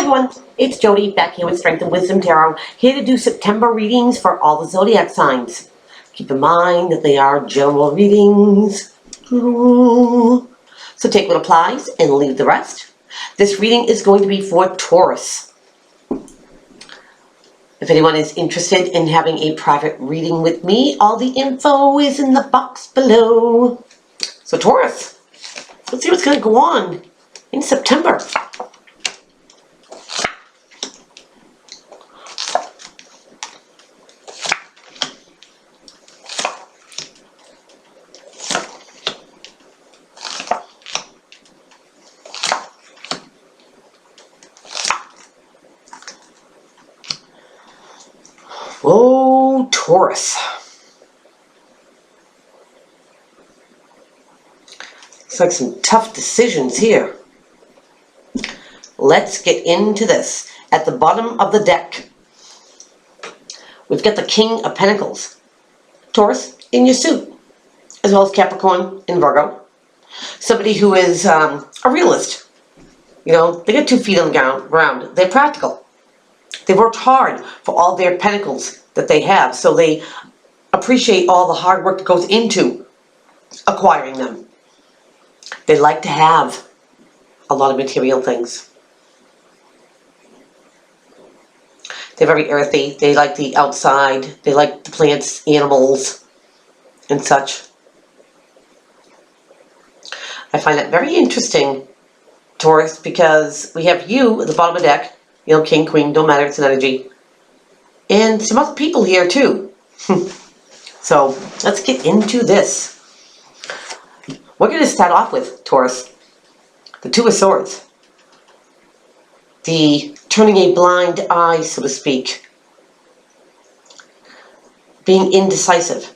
everyone, it's Jody back here with Strength and Wisdom Tarot, here to do September readings for all the zodiac signs. Keep in mind that they are general readings. So take what applies and leave the rest. This reading is going to be for Taurus. If anyone is interested in having a private reading with me, all the info is in the box below. So Taurus, let's see what's going to go on in September. Oh, Taurus. Looks like some tough decisions here. Let's get into this. At the bottom of the deck, we've got the King of Pentacles. Taurus in your suit, as well as Capricorn and Virgo. Somebody who is a realist. You know, they got 2 feet on the ground. They're practical. They worked hard for all their pentacles that they have, so they appreciate all the hard work that goes into acquiring them. They like to have a lot of material things. They're very earthy. They like the outside. They like the plants, animals, and such. I find that very interesting, Taurus, because we have you at the bottom of the deck. You know, king, queen, don't matter, it's an energy. And some other people here too. So, let's get into this. We're going to start off with, Taurus, the 2 of Swords. The turning a blind eye, so to speak. Being indecisive.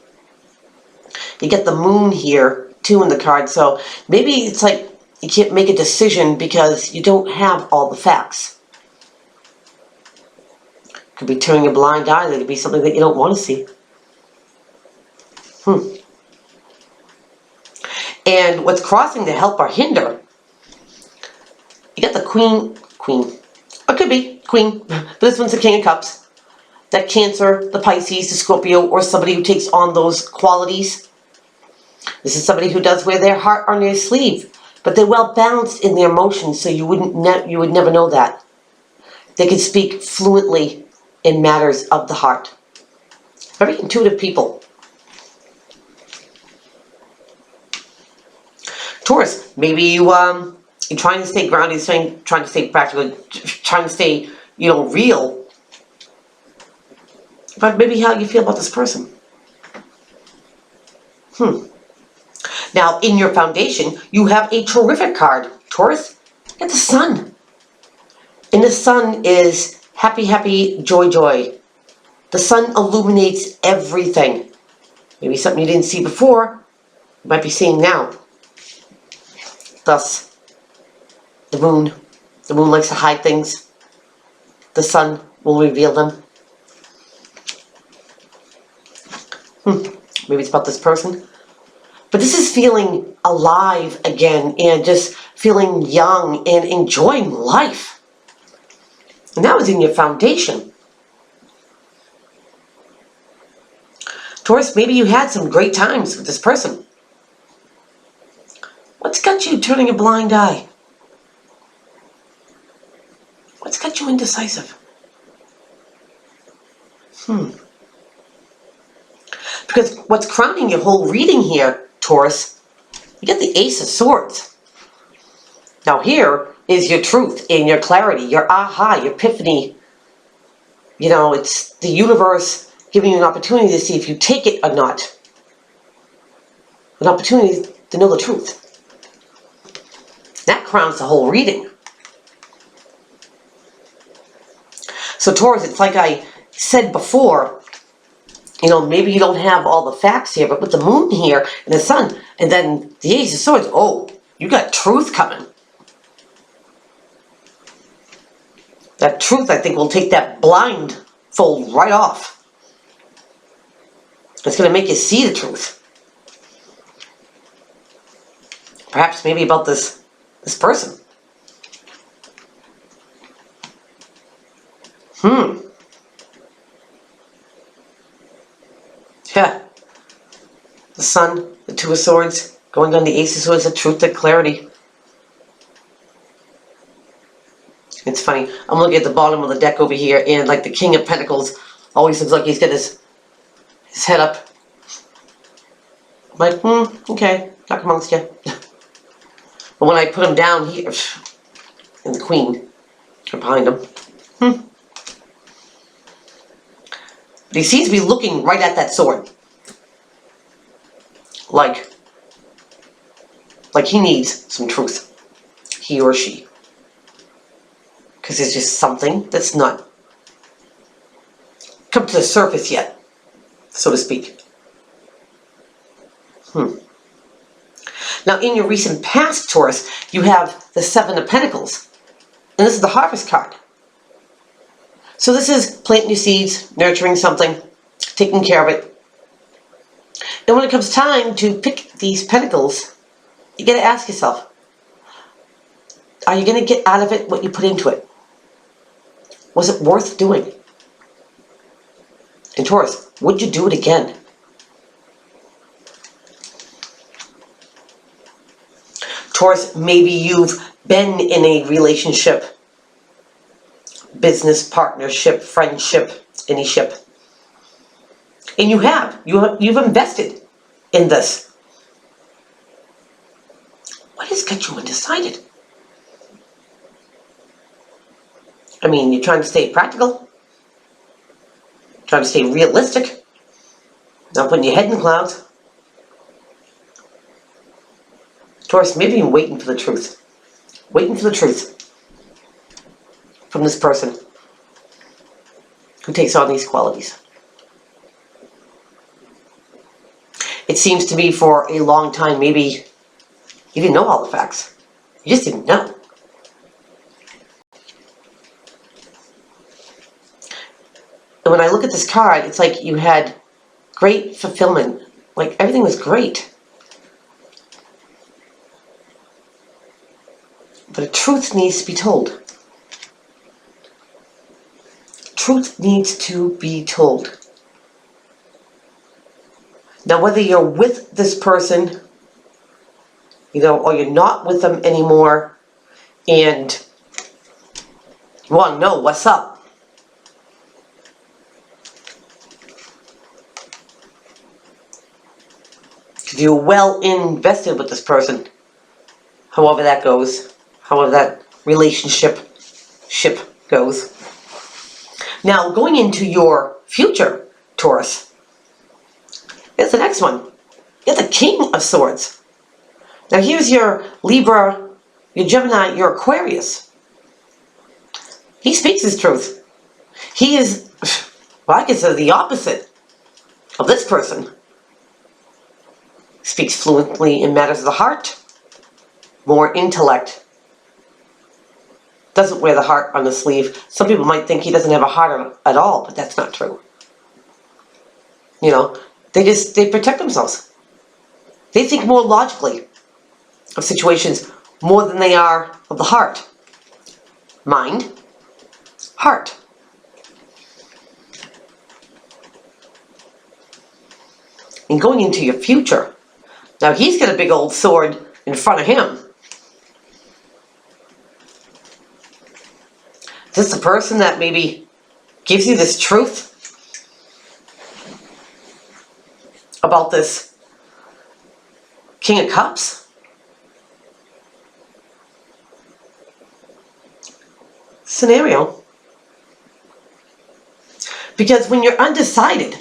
You get the Moon here, too, in the card. So, maybe it's like you can't make a decision because you don't have all the facts. Could be turning a blind eye. That could be something that you don't want to see. And what's crossing to help or hinder? You got the Queen. Or could be Queen. But this one's the King of Cups. That Cancer, the Pisces, the Scorpio, or somebody who takes on those qualities. This is somebody who does wear their heart on their sleeve. But they're well balanced in their emotions, so you would never know that. They can speak fluently in matters of the heart. Very intuitive people. Taurus, maybe you're trying to stay grounded, trying to stay practical, trying to stay, real. But maybe how you feel about this person. Now, in your foundation, you have a terrific card, Taurus. It's the Sun. And the Sun is happy, happy, joy, joy. The Sun illuminates everything. Maybe something you didn't see before, you might be seeing now. Thus, the Moon. The Moon likes to hide things. The Sun will reveal them. Maybe it's about this person. But this is feeling alive again and just feeling young and enjoying life. And that was in your foundation. Taurus, maybe you had some great times with this person. What's got you turning a blind eye? What's got you indecisive? Because what's crowning your whole reading here, Taurus, you get the Ace of Swords. Now here is your truth and your clarity, your aha, your epiphany. It's the universe giving you an opportunity to see if you take it or not. An opportunity to know the truth. That crowns the whole reading. So Taurus, it's like I said before, maybe you don't have all the facts here, but with the Moon here and the Sun, and then the Ace of Swords, oh, you got truth coming. That truth, I think, will take that blindfold right off. It's going to make you see the truth. Perhaps maybe about this person. Yeah. The Sun, the Two of Swords, going on the Ace of Swords, the truth, the clarity. It's funny. I'm looking at the bottom of the deck over here, and like the King of Pentacles always looks like he's got his head up. I'm like, okay, talk amongst you. But when I put him down here, and the Queen are behind him. But he seems to be looking right at that sword. Like he needs some truth. He or she. Because there's just something that's not come to the surface yet, so to speak. Now, in your recent past, Taurus, you have the Seven of Pentacles. And this is the Harvest card. So this is planting your seeds, nurturing something, taking care of it. And when it comes time to pick these pentacles, you got to ask yourself, are you going to get out of it what you put into it? Was it worth doing? And Taurus, would you do it again? Taurus, maybe you've been in a relationship, business partnership, friendship, any ship. And you've invested in this. What has got you undecided? I mean, you're trying to stay practical, trying to stay realistic, not putting your head in the clouds. Taurus, maybe you're waiting for the truth. Waiting for the truth from this person who takes on these qualities. It seems to be for a long time, maybe you didn't know all the facts. You just didn't know. And when I look at this card, it's like you had great fulfillment. Like everything was great. But the truth needs to be told. Truth needs to be told. Now, whether you're with this person, or you're not with them anymore, and you want to know what's up, if you're well invested with this person, however that goes, however that ship goes. Now, going into your future, Taurus, here's the next one. You're the King of Swords. Now, here's your Libra, your Gemini, your Aquarius. He speaks his truth. He is, well, I consider the opposite of this person. Speaks fluently in matters of the heart, more intellect. Doesn't wear the heart on the sleeve. Some people might think he doesn't have a heart at all, but that's not true. They protect themselves. They think more logically of situations more than they are of the heart. Mind, heart. And going into your future, now he's got a big old sword in front of him. Is this the person that maybe gives you this truth about this King of Cups? Scenario. Because when you're undecided,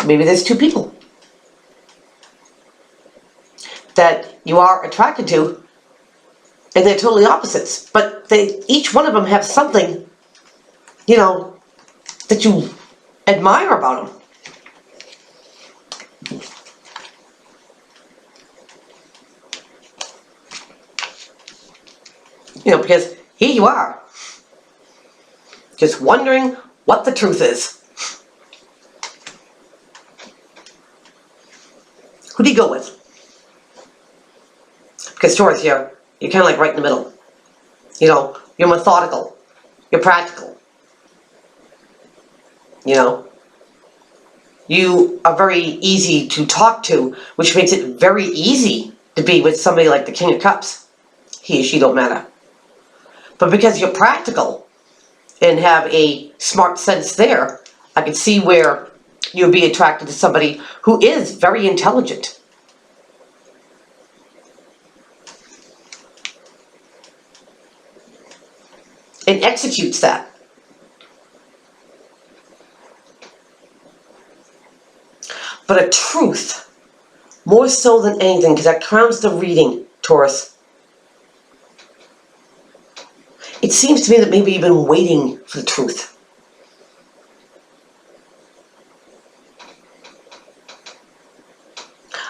maybe there's two people that you are attracted to, and they're totally opposites, but each one of them have something, that you admire about them. Because here you are, just wondering what the truth is. Who do you go with? Because Taurus, you're kind of like right in the middle. You're methodical. You're practical. You know? You are very easy to talk to, which makes it very easy to be with somebody like the King of Cups. He or she don't matter. But because you're practical and have a smart sense there, I can see where you'll be attracted to somebody who is very intelligent. And executes that. But a truth, more so than anything, because that crowns the reading, Taurus. It seems to me that maybe you've been waiting for the truth.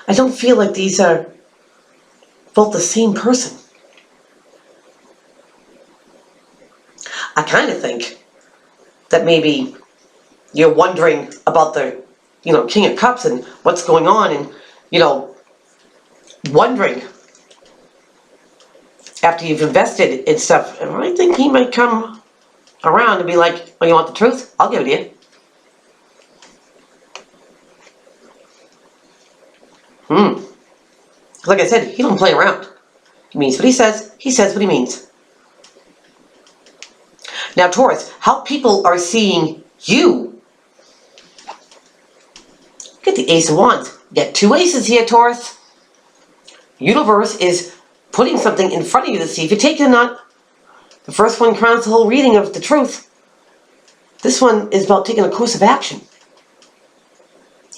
I don't feel like these are both the same person. I kind of think that maybe you're wondering about the, King of Cups and what's going on, and, wondering after you've invested in stuff. And I think he might come around and be like, oh, you want the truth? I'll give it to you. Like I said, he don't play around. He means what he says what he means. Now, Taurus, how people are seeing you. Get the Ace of Wands. Get two aces here, Taurus. Universe is putting something in front of you to see if you take it or not. The first one crowns the whole reading of the truth. This one is about taking a course of action.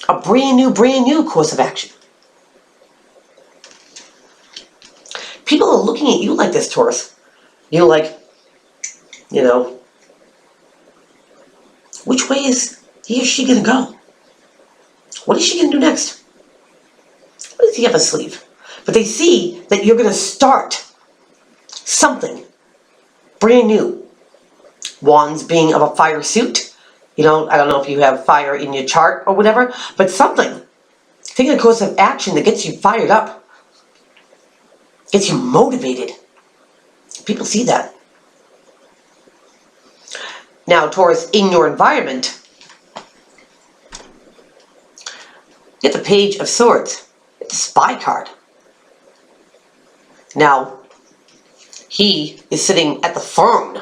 A brand new course of action. People are looking at you like this, Taurus. Which way is he or she going to go? What is she going to do next? What does he have a sleeve? But they see that you're going to start something brand new. Wands being of a fire suit. I don't know if you have fire in your chart or whatever, but something. Taking a course of action that gets you fired up. Gets you motivated. People see that. Now, Taurus, in your environment, get the Page of Swords. Get the Spy card. Now, he is sitting at the throne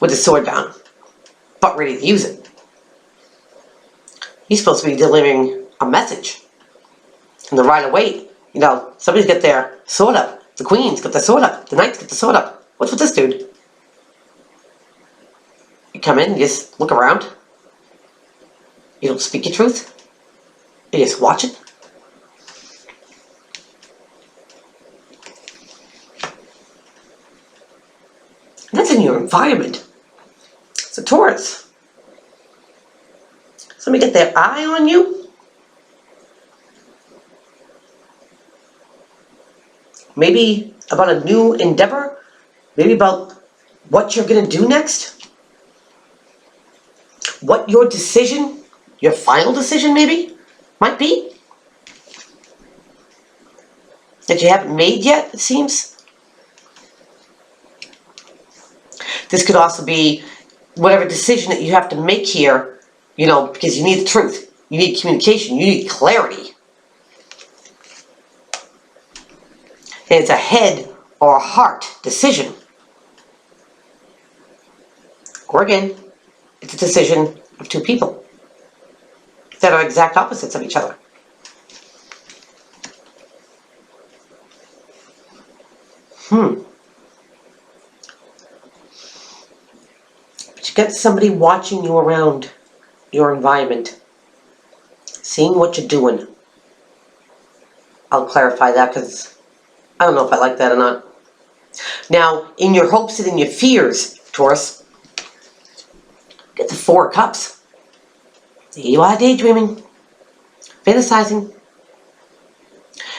with his sword down, but ready to use it. He's supposed to be delivering a message. And the Rider-Waite, somebody's got their sword up. The Queen's got the sword up. The Knight's got the sword up. What's with this dude? You come in, you just look around. You don't speak your truth. You just watch it. And that's in your environment. So Taurus, somebody get their eye on you. Maybe about a new endeavor. Maybe about what you're going to do next. What your decision, your final decision maybe, might be. That you haven't made yet, it seems. This could also be whatever decision that you have to make here, because you need the truth. You need communication. You need clarity. And it's a head or a heart decision. Or again, it's a decision of two people that are exact opposites of each other. But you got somebody watching you around your environment, seeing what you're doing. I'll clarify that because I don't know if I like that or not. Now, in your hopes and in your fears, Taurus, get the Four of Cups. There you are, daydreaming, fantasizing.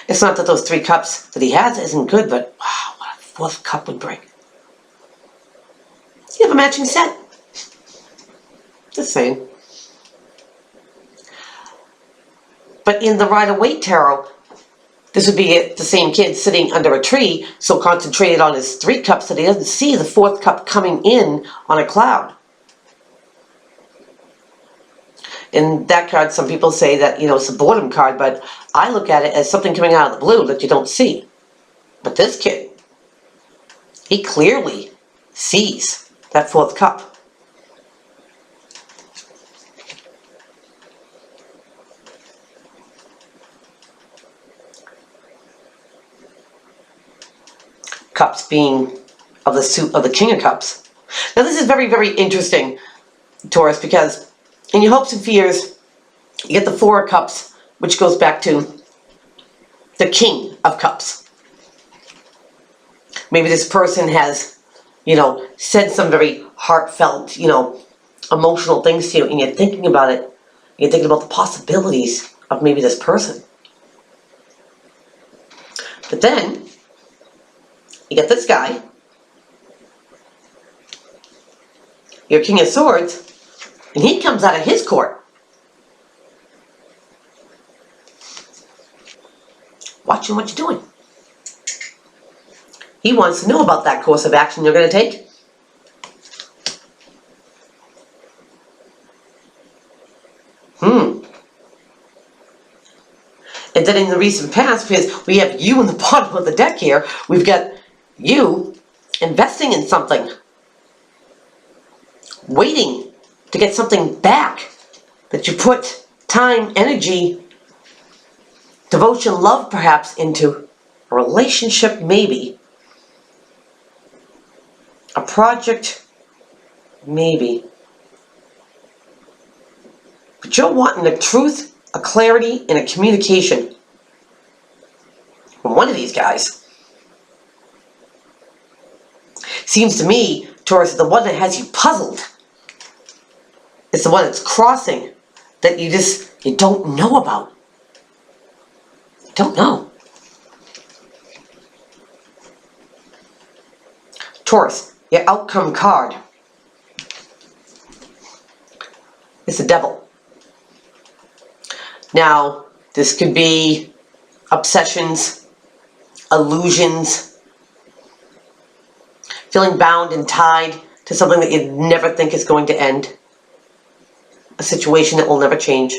It's not that those 3 cups that he has isn't good, but wow, what a 4th cup would bring. You have a matching set. Just saying. But in the Rider-Waite Tarot, This would be the same kid sitting under a tree, so concentrated on his 3 cups that he doesn't see the 4th cup coming in on a cloud. In that card, some people say that, it's a boredom card, but I look at it as something coming out of the blue that you don't see. But this kid, he clearly sees that 4th cup. Cups being of the suit of the King of Cups. Now this is very, very interesting, Taurus, because in your hopes and fears, you get the 4 of Cups, which goes back to the King of Cups. Maybe this person has, said some very heartfelt, emotional things to you, and you're thinking about it. You're thinking about the possibilities of maybe this person. But then, you get this guy, your King of Swords, and he comes out of his court. Watching what you're doing. He wants to know about that course of action you're going to take. And then in the recent past, because we have you in the bottom of the deck here, we've got you investing in something, waiting to get something back that you put time, energy, devotion, love perhaps into. A relationship maybe, a project maybe, but you're wanting a truth, a clarity, and a communication from one of these guys. Seems to me, Taurus, the one that has you puzzled is the one that's crossing, that you don't know about. Don't know. Taurus, your outcome card is the Devil. Now, this could be obsessions, illusions, feeling bound and tied to something that you never think is going to end, a situation that will never change.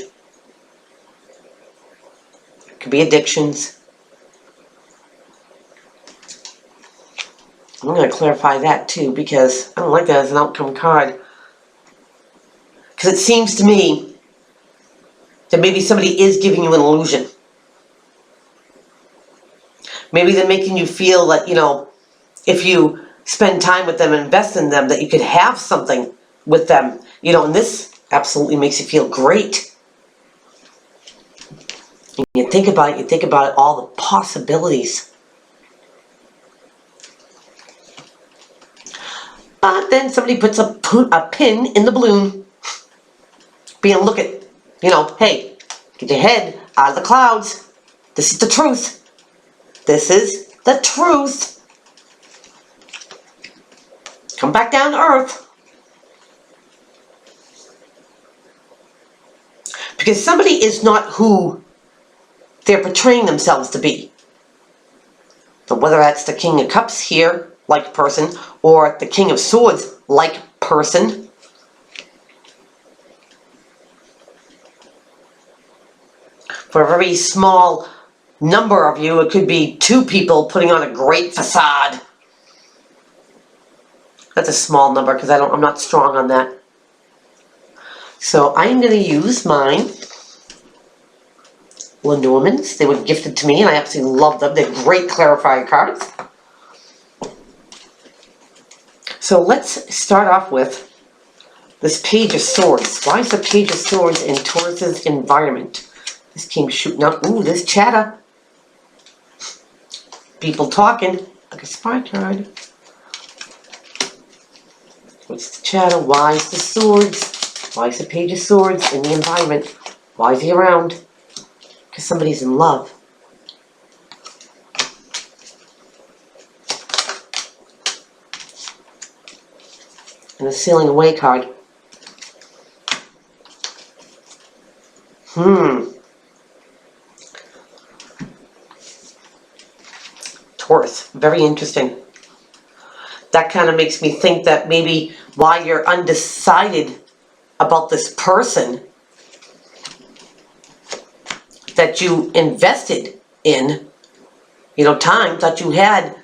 It could be addictions. I'm going to clarify that too, because I don't like that as an outcome card. Because it seems to me that maybe somebody is giving you an illusion. Maybe they're making you feel that, if you spend time with them and invest in them, that you could have something with them. And this absolutely makes you feel great. And you think about it, all the possibilities. But then somebody puts a pin in the balloon, being look at, hey, get your head out of the clouds. This is the truth. This is the truth. Come back down to earth. Because somebody is not who they're portraying themselves to be. So whether that's the King of Cups here, like person, or the King of Swords, like person. For a very small number of you, it could be 2 people putting on a great facade. That's a small number because I'm not strong on that. So I'm going to use mine Lenormands. They were gifted to me and I absolutely love them. They're great clarifying cards. So let's start off with this Page of Swords. Why is the Page of Swords in Taurus's environment? This came shooting up. Ooh, this chatter. People talking. Like a spy card. What's the chatter? Why is the Swords? Why is the Page of Swords in the environment? Why is he around? Because somebody's in love. And the Sailing Away card. Taurus, very interesting. That kind of makes me think that maybe while you're undecided about this person that you invested in, time, thought you had,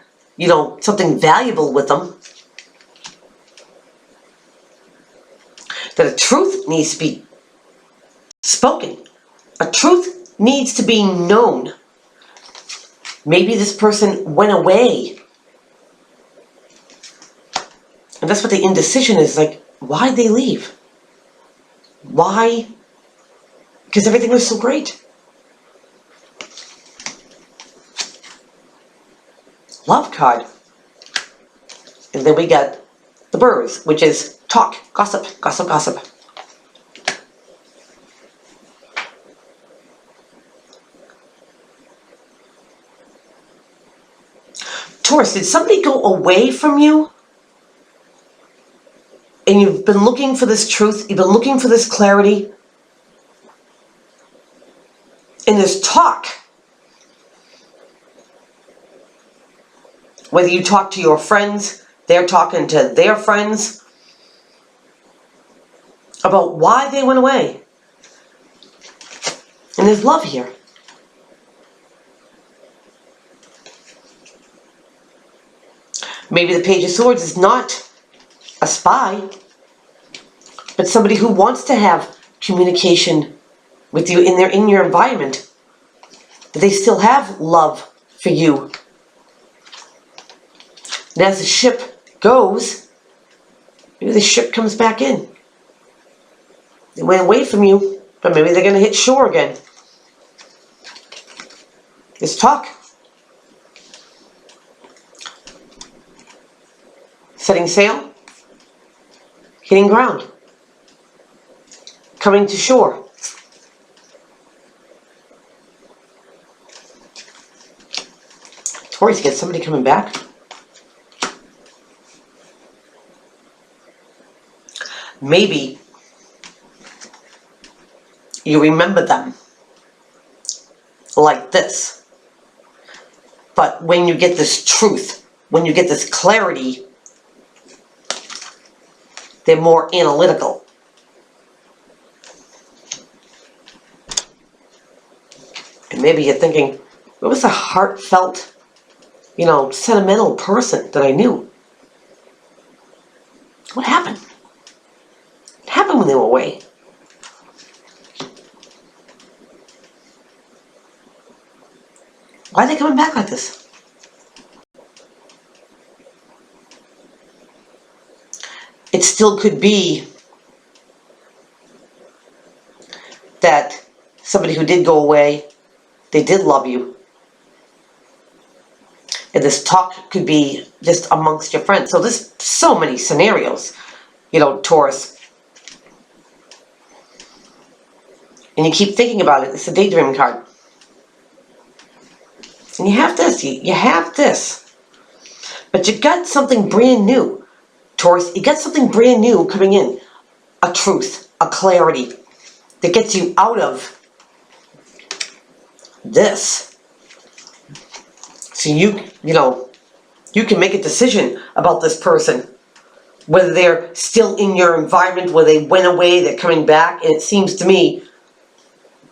something valuable with them, that a truth needs to be spoken. A truth needs to be known. Maybe this person went away. And that's what the indecision is, like, why'd they leave? Why? Because everything was so great. Love card. And then we got the birds, which is talk, gossip, gossip, gossip. Taurus, did somebody go away from you? And you've been looking for this truth, you've been looking for this clarity. And there's talk. Whether you talk to your friends, they're talking to their friends about why they went away. And there's love here. Maybe the Page of Swords is not a spy, but somebody who wants to have communication with you in your environment. But they still have love for you. And as the ship goes, maybe the ship comes back in. They went away from you, but maybe they're going to hit shore again. There's talk. Setting sail. Hitting ground. Coming to shore. Taurus, get somebody coming back. Maybe you remember them like this. But when you get this truth, when you get this clarity, they're more analytical. And maybe you're thinking, what was a heartfelt, sentimental person that I knew? What happened? What happened when they were away? Why are they coming back like this? It still could be that somebody who did go away, they did love you. And this talk could be just amongst your friends. So there's so many scenarios, Taurus. And you keep thinking about it. It's a daydream card. And you have this. You have this. But you got something brand new. Taurus, you got something brand new coming in. A truth, a clarity that gets you out of this. So you can make a decision about this person. Whether they're still in your environment, where they went away, they're coming back, and it seems to me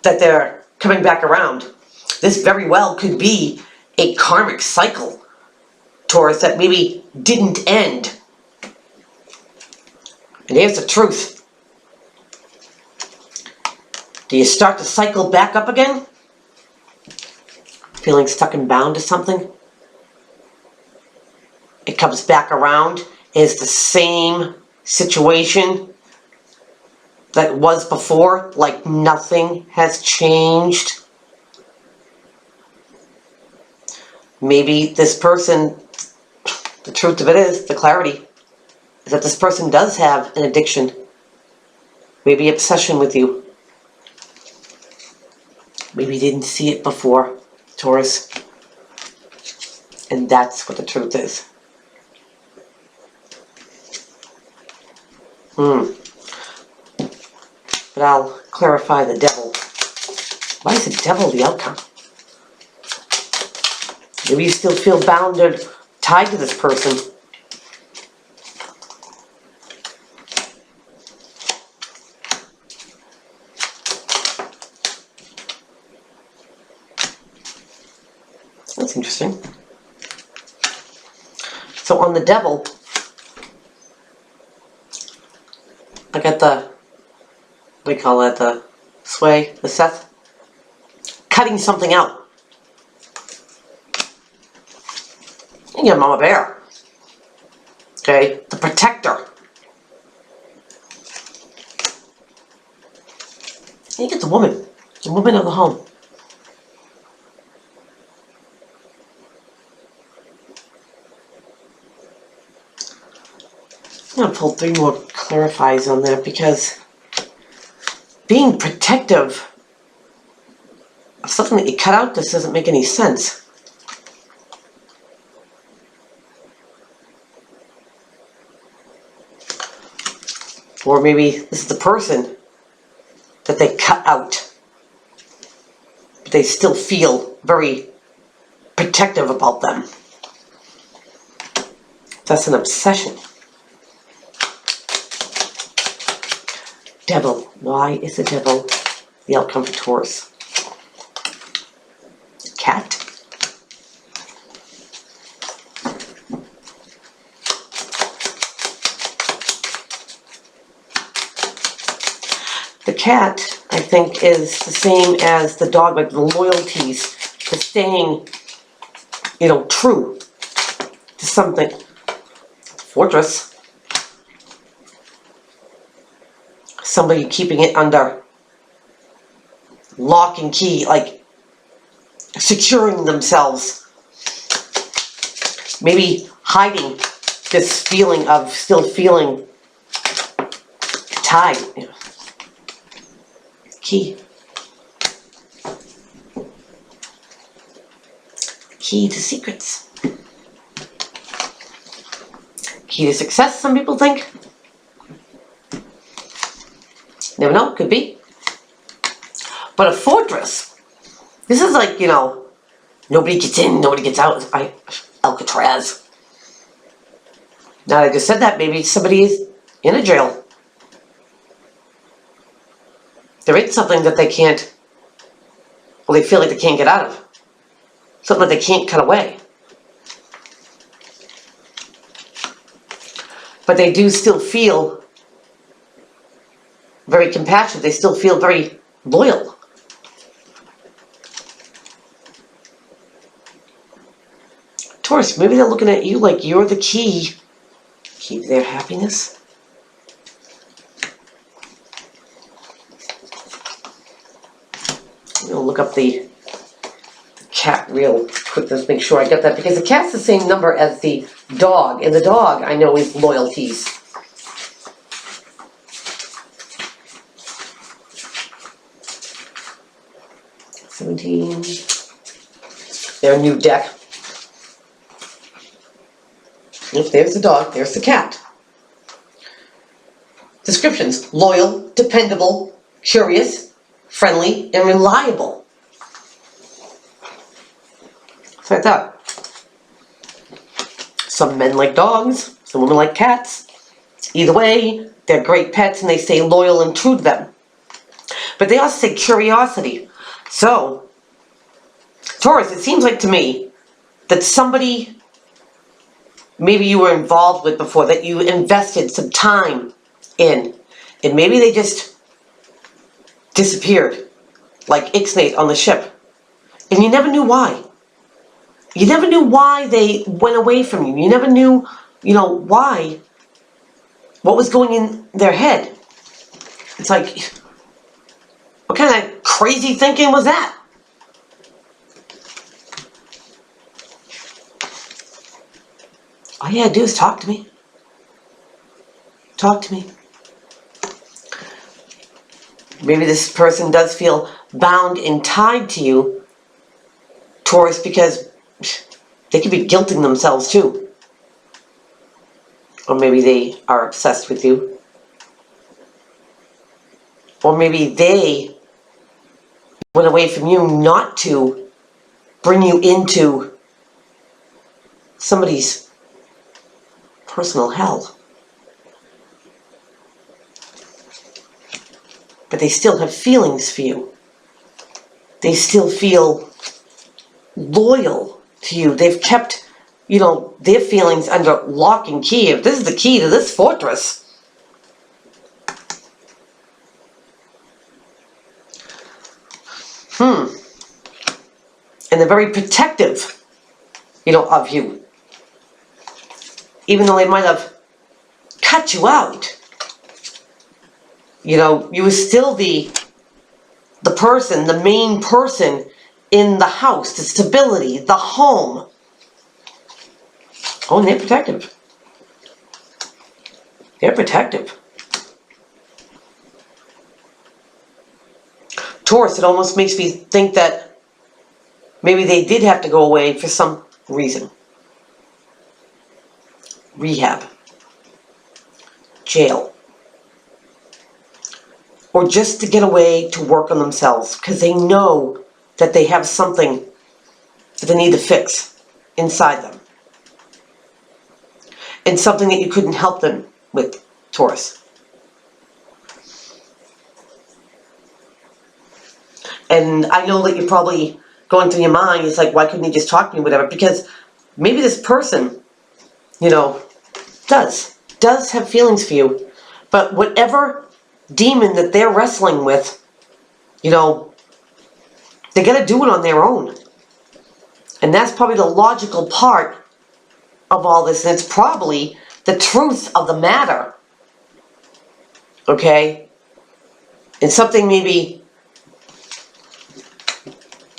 that they're coming back around. This very well could be a karmic cycle, Taurus, that maybe didn't end. And here's the truth. Do you start to cycle back up again? Feeling stuck and bound to something? It comes back around. It's the same situation that was before, like nothing has changed. Maybe this person, the truth of it is, the clarity, is that this person does have an addiction, maybe obsession with you. Maybe you didn't see it before, Taurus. And that's what the truth is. But I'll clarify the devil. Why is the devil the outcome? Maybe you still feel bound or tied to this person. That's interesting. So on the devil, I got the, what do you call that, the sway, the Seth? Cutting something out. You get Mama Bear. Okay, the protector. And you get the woman of the home. I'm going to pull 3 more clarifies on that, because being protective of something that you cut out just doesn't make any sense. Or maybe this is the person that they cut out, but they still feel very protective about them. That's an obsession. Devil. Why is the devil the outcome for Taurus? Cat. The cat, I think, is the same as the dog, like the loyalties to staying, true to something. Fortress. Somebody keeping it under lock and key, like securing themselves. Maybe hiding this feeling of still feeling tied. Key. Key to secrets. Key to success, some people think. Never know, could be. But a fortress, this is like, nobody gets in, nobody gets out. Alcatraz. Now that I just said that, maybe somebody is in a jail. They're in something that they can't, well, they feel like they can't get out of. Something that they can't cut away. But they do still feel very compassionate. They still feel very loyal. Taurus, maybe they're looking at you like you're the key to their happiness. I'm going to look up the cat real quick. Let's make sure I get that, because the cat's the same number as the dog, and the dog I know is loyalties. Their new deck. If there's the dog, there's the cat. Descriptions: loyal, dependable, curious, friendly, and reliable. So I thought, some men like dogs, some women like cats. Either way, they're great pets and they stay loyal and true to them. But they also say curiosity. So, Taurus, it seems like to me that somebody maybe you were involved with before, that you invested some time in, and maybe they just disappeared, like Ixnay on the ship, and you never knew why. You never knew why they went away from you. You never knew, why, what was going in their head. It's like, what kind of crazy thinking was that? All you had to do is talk to me. Talk to me. Maybe this person does feel bound and tied to you, Taurus, because they could be guilting themselves too. Or maybe they are obsessed with you. Or maybe they went away from you not to bring you into somebody's personal hell. But they still have feelings for you. They still feel loyal to you. They've kept, their feelings under lock and key. If this is the key to this fortress, and they're very protective, of you. Even though they might have cut you out, you were still the person, the main person in the house, the stability, the home. Oh, and they're protective. They're protective. Taurus, it almost makes me think that maybe they did have to go away for some reason. Rehab. Jail. Or just to get away to work on themselves, because they know that they have something that they need to fix inside them. And something that you couldn't help them with, Taurus. And I know that you're probably going through your mind, it's like, why couldn't he just talk to me, whatever? Because maybe this person, does have feelings for you. But whatever demon that they're wrestling with, they got to do it on their own. And that's probably the logical part of all this. And it's probably the truth of the matter. Okay? And something maybe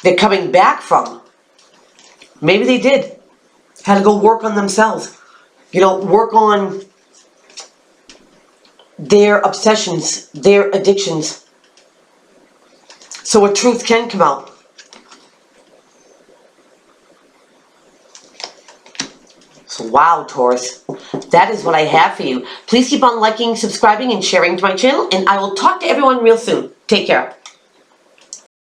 they're coming back from. Maybe they did. Had to go work on themselves. Work on their obsessions, their addictions. So a truth can come out. So wow, Taurus. That is what I have for you. Please keep on liking, subscribing, and sharing to my channel. And I will talk to everyone real soon. Take care.